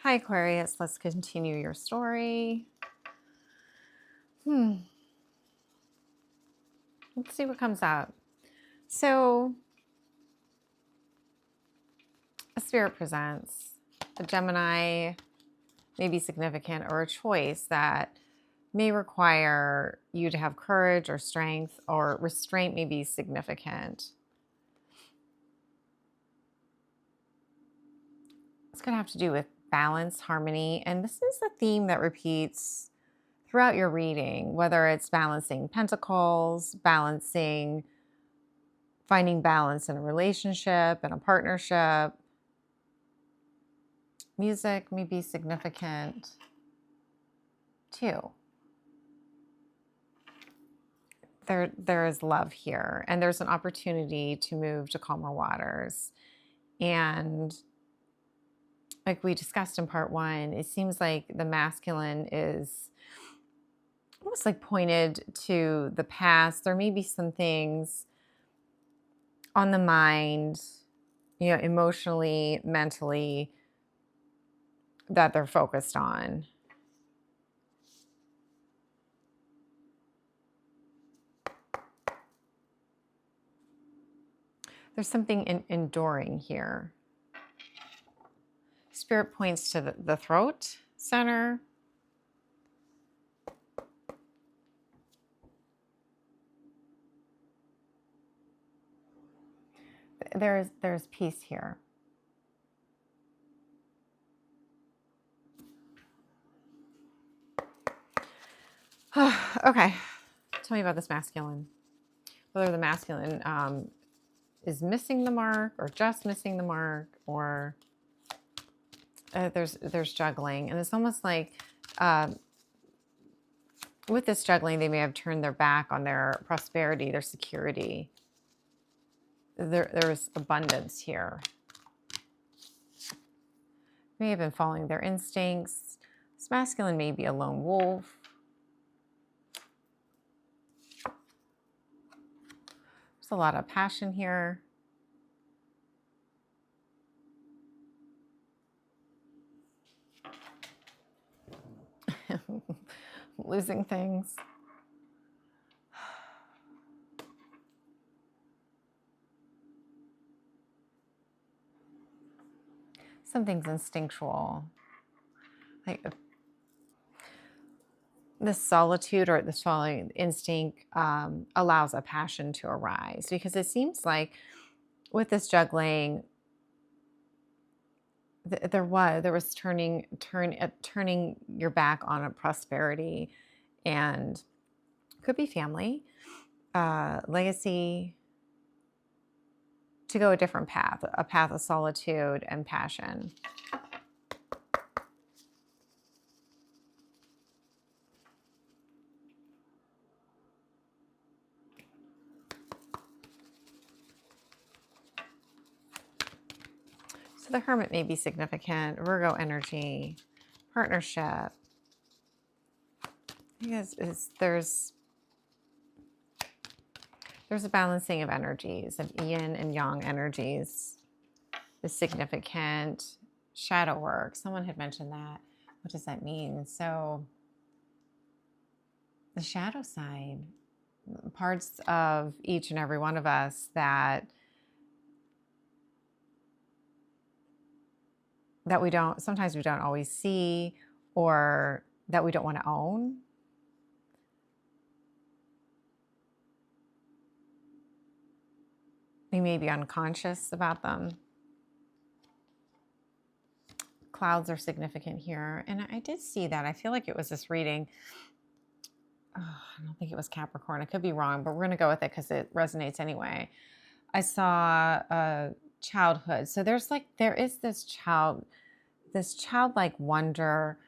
Hi, Aquarius. Let's continue your story. Let's see what comes up. So, a spirit presents a Gemini may be significant or a choice that may require you to have courage or strength, or restraint may be significant. It's going to have to do with balance, harmony, and this is a theme that repeats throughout your reading, whether it's balancing pentacles, finding balance in a relationship, in a partnership. Music may be significant too. There is love here, and there's an opportunity to move to calmer waters. And like we discussed in part one, it seems like the masculine is almost like pointed to the past. There may be some things on the mind, emotionally, mentally, that they're focused on. There's something enduring here. Spirit points to the throat center. There's peace here. Okay, tell me about this masculine. Whether the masculine is missing the mark, or just missing the mark, or there's juggling, and it's almost like with this juggling, they may have turned their back on their prosperity, their security. There's abundance here. May have been following their instincts. This masculine may be a lone wolf. There's a lot of passion here. Losing things. Something's instinctual. Like this solitude or this following instinct allows a passion to arise, because it seems like with this juggling, there was turning your back on a prosperity, and could be family, legacy, to go a different path, a path of solitude and passion. So the Hermit may be significant. Virgo energy, partnership. I guess there's a balancing of energies, of yin and yang energies is significant. Shadow work. Someone had mentioned that. What does that mean? So the shadow side, parts of each and every one of us that sometimes we don't always see, or that we don't want to own. We may be unconscious about them. Clouds are significant here. And I did see that. I feel like it was this reading. Oh, I don't think it was Capricorn. I could be wrong, but we're going to go with it because it resonates anyway. I saw childhood. So there is this childlike wonder.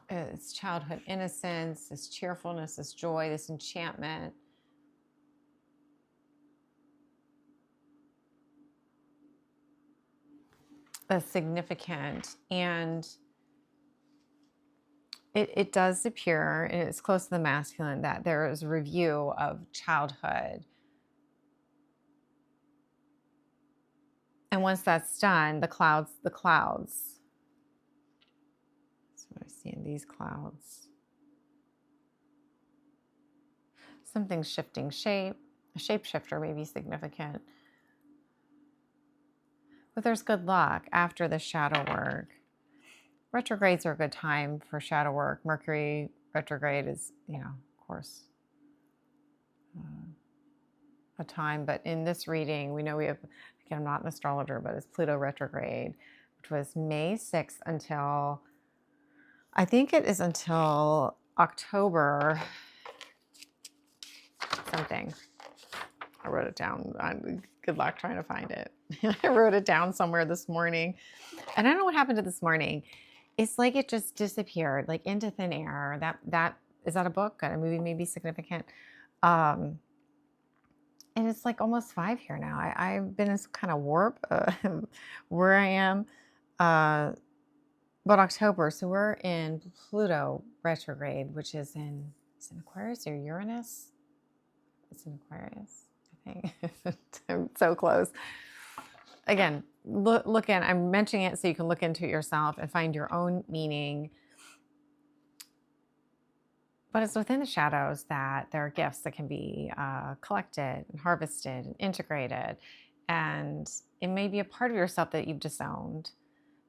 It's childhood innocence, this cheerfulness, this joy, this enchantment. That's significant. And it does appear, and it's close to the masculine, that there is a review of childhood. And once that's done, the clouds. That's what I see in these clouds. Something's shifting shape. A shapeshifter may be significant. But there's good luck after the shadow work. Retrogrades are a good time for shadow work. Mercury retrograde is, you know, of course, a time. But in this reading, we know we have, again, I'm not an astrologer, but it's Pluto retrograde, which was May 6th until, I think it is until October something. I wrote it down. Good luck trying to find it. I wrote it down somewhere this morning. And I don't know what happened to this morning. It's like it just disappeared, like into thin air. That is that a book? A movie may be significant. And it's like almost 5 here now. I've been in some kind of warp where I am. But October, so we're in Pluto retrograde, which is in Aquarius or Uranus? It's in Aquarius, I think. I'm so close. Again, look in. I'm mentioning it so you can look into it yourself and find your own meaning. But it's within the shadows that there are gifts that can be collected and harvested and integrated. And it may be a part of yourself that you've disowned.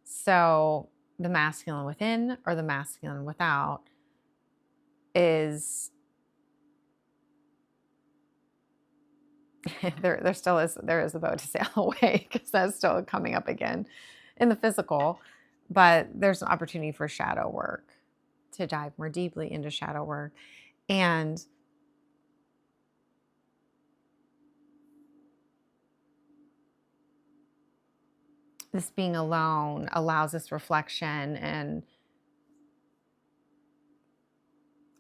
So the masculine within or the masculine without is... there is a boat to sail away, because that's still coming up again in the physical. But there's an opportunity for shadow work, to dive more deeply into shadow work. And this being alone allows this reflection and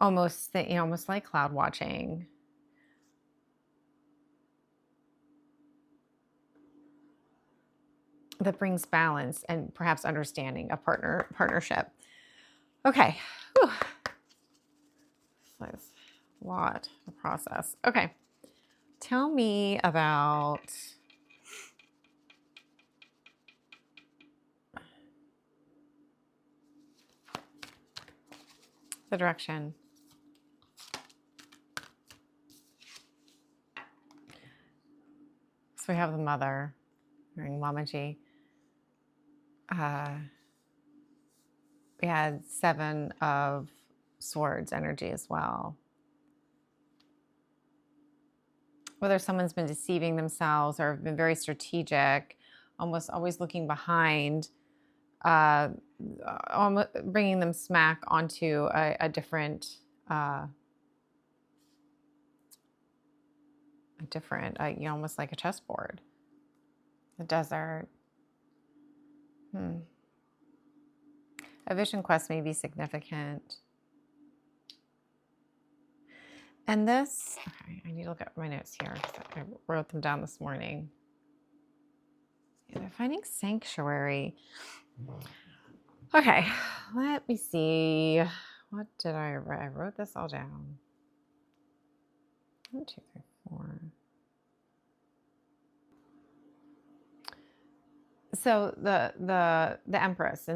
almost like cloud watching. That brings balance and perhaps understanding a partnership. Okay. Whew. That's a lot to process. Okay. Tell me about the direction. So we have the mother, wearing Mamaji. We had 7 of Swords energy as well. Whether someone's been deceiving themselves or have been very strategic, almost always looking behind, bringing them smack onto a different, almost like a chessboard. The desert. A vision quest may be significant. And this, okay, I need to look at my notes here because I wrote them down this morning. Yeah, they're finding sanctuary. Okay, let me see. What did I write? I wrote this all down. 1, 2, 3, 4. So the Empress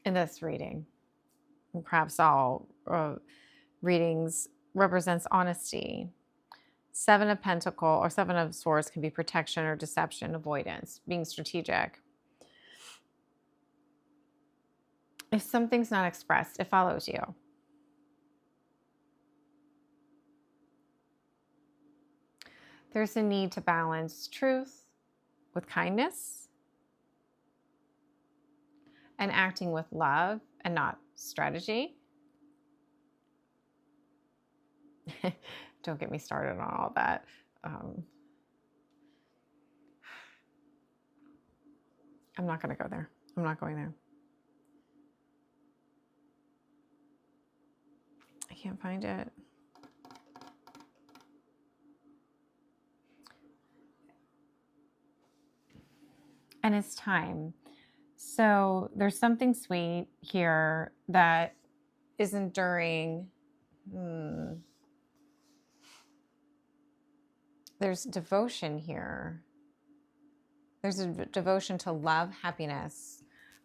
in this reading, and perhaps all readings, represents honesty. 7 of Pentacles or 7 of Swords can be protection or deception, avoidance, being strategic. If something's not expressed, it follows you. There's a need to balance truth with kindness and acting with love and not strategy. Don't get me started on all that. I'm not going to go there. I'm not going there. I can't find it. And it's time. So there's something sweet here that is enduring. There's devotion here. There's a devotion to love, happiness.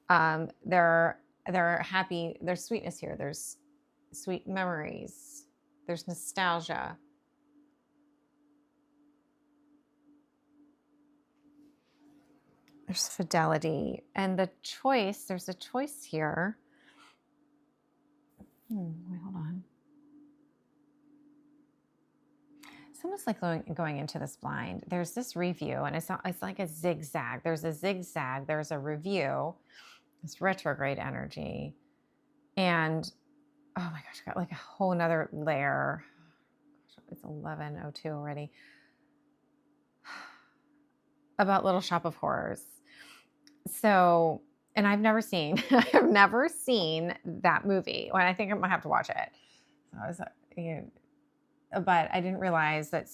They're happy. There's sweetness here. There's sweet memories. There's nostalgia. There's fidelity. And the choice, there's a choice here. Wait, hold on. It's almost like going into this blind. There's this review, and it's like a zigzag. There's a zigzag. There's a review. This retrograde energy. And, oh my gosh, I got like a whole nother layer. It's 11:02 already. About Little Shop of Horrors. So, and I've never seen that movie. Well, I think I'm gonna have to watch it. So I was, but I didn't realize that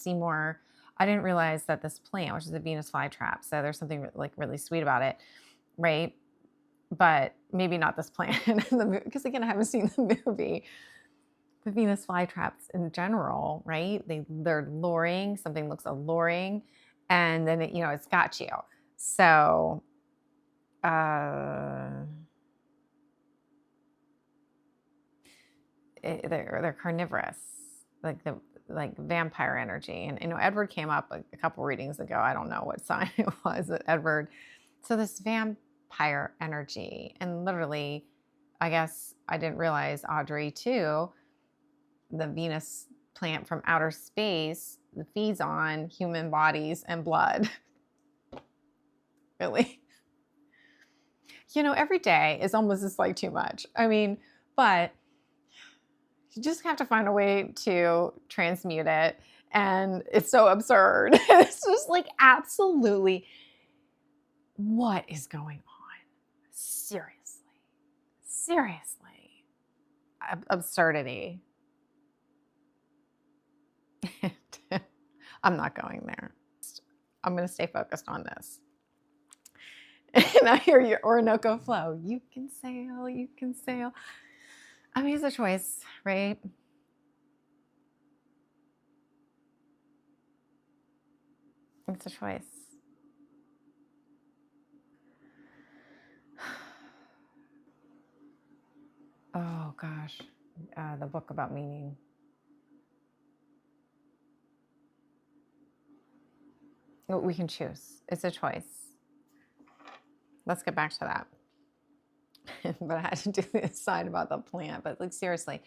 this plant, which is a Venus flytrap. So there's something like really sweet about it, right? But maybe not this plant in the movie, because again, I haven't seen the movie. The Venus flytraps in general, right? They're luring. Something looks alluring, and then it's got you. So, they're carnivorous, like vampire energy. And Edward came up a couple readings ago. I don't know what sign it was, Edward. So this vampire energy, and literally, I guess I didn't realize, Audrey too, the Venus plant from outer space feeds on human bodies and blood. Really? Every day is almost just like too much. I mean, but you just have to find a way to transmute it. And it's so absurd. It's just like, absolutely, what is going on? Seriously. Absurdity. I'm not going there. I'm going to stay focused on this. And I hear your Orinoco flow. You can sail, you can sail. I mean, it's a choice, right? It's a choice. Oh, gosh. The book about meaning. We can choose. It's a choice. Let's get back to that. But I had to do this side about the plant. But like, seriously.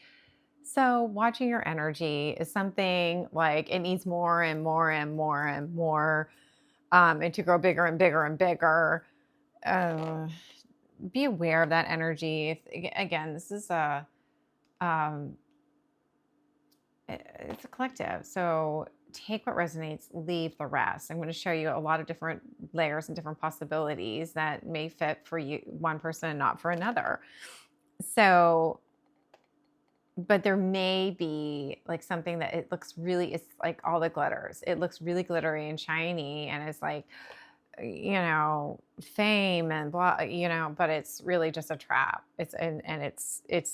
So watching your energy is something like it needs more and more and more and more, and to grow bigger and bigger and bigger. Be aware of that energy. Again, this is it's a collective. So take what resonates, leave the rest. I'm going to show you a lot of different layers and different possibilities that may fit for you, one person, and not for another. So, but there may be like something that it looks really, it's like all the glitters. It looks really glittery and shiny, and it's like, fame and blah, but it's really just a trap. It's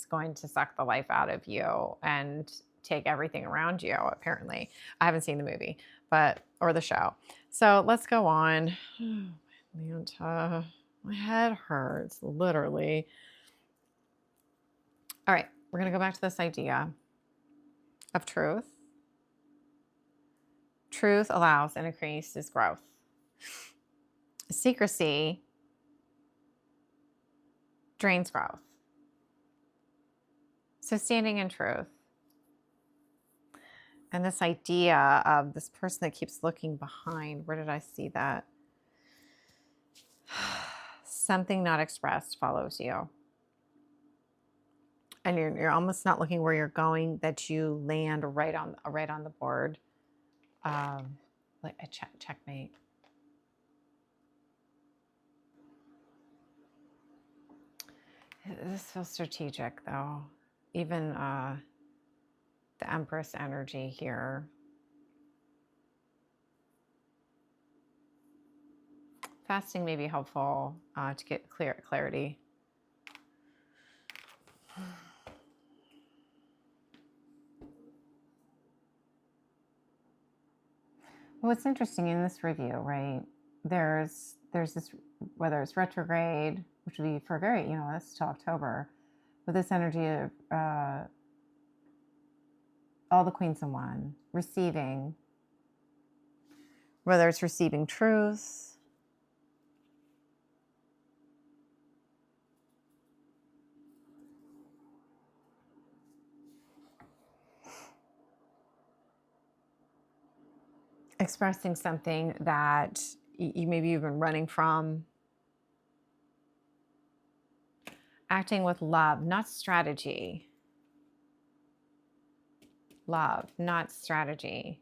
going to suck the life out of you and take everything around you, apparently. I haven't seen the movie, or the show. So let's go on. Manta, my head hurts, literally. All right, we're going to go back to this idea of truth. Truth allows and increases growth. Secrecy drains growth. So standing in truth. And this idea of this person that keeps looking behind, where did I see that? Something not expressed follows you. And you're almost not looking where you're going, that you land right on the board. Like a checkmate. This feels strategic, though. Even the Empress energy here. Fasting may be helpful to get clarity. What's interesting in this review, right? there's this, whether it's retrograde, which would be for very, that's till October, with this energy of all the queens in one, receiving, whether it's receiving truth, expressing something that maybe you've been running from, acting with love, not strategy. Love, not strategy.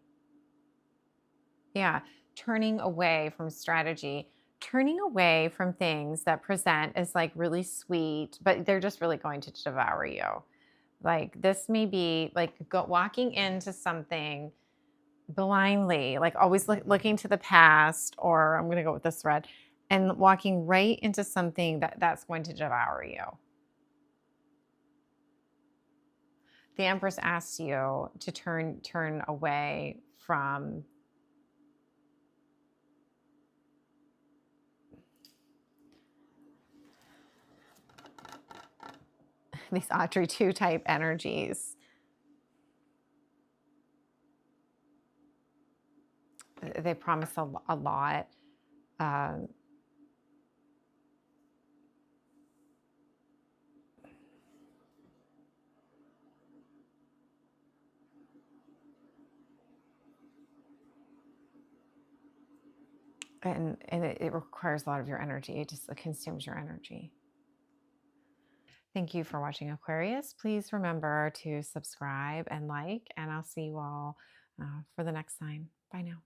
Yeah, turning away from strategy, turning away from things that present as like really sweet, but they're just really going to devour you. Like this may be like walking into something blindly, like always looking to the past, or I'm going to go with this thread, and walking right into something that's going to devour you. The Empress asks you to turn away from these Audrey 2 type energies. They promise a lot. And it requires a lot of your energy. It just consumes your energy. Thank you for watching, Aquarius. Please remember to subscribe and like, and I'll see you all for the next time. Bye now.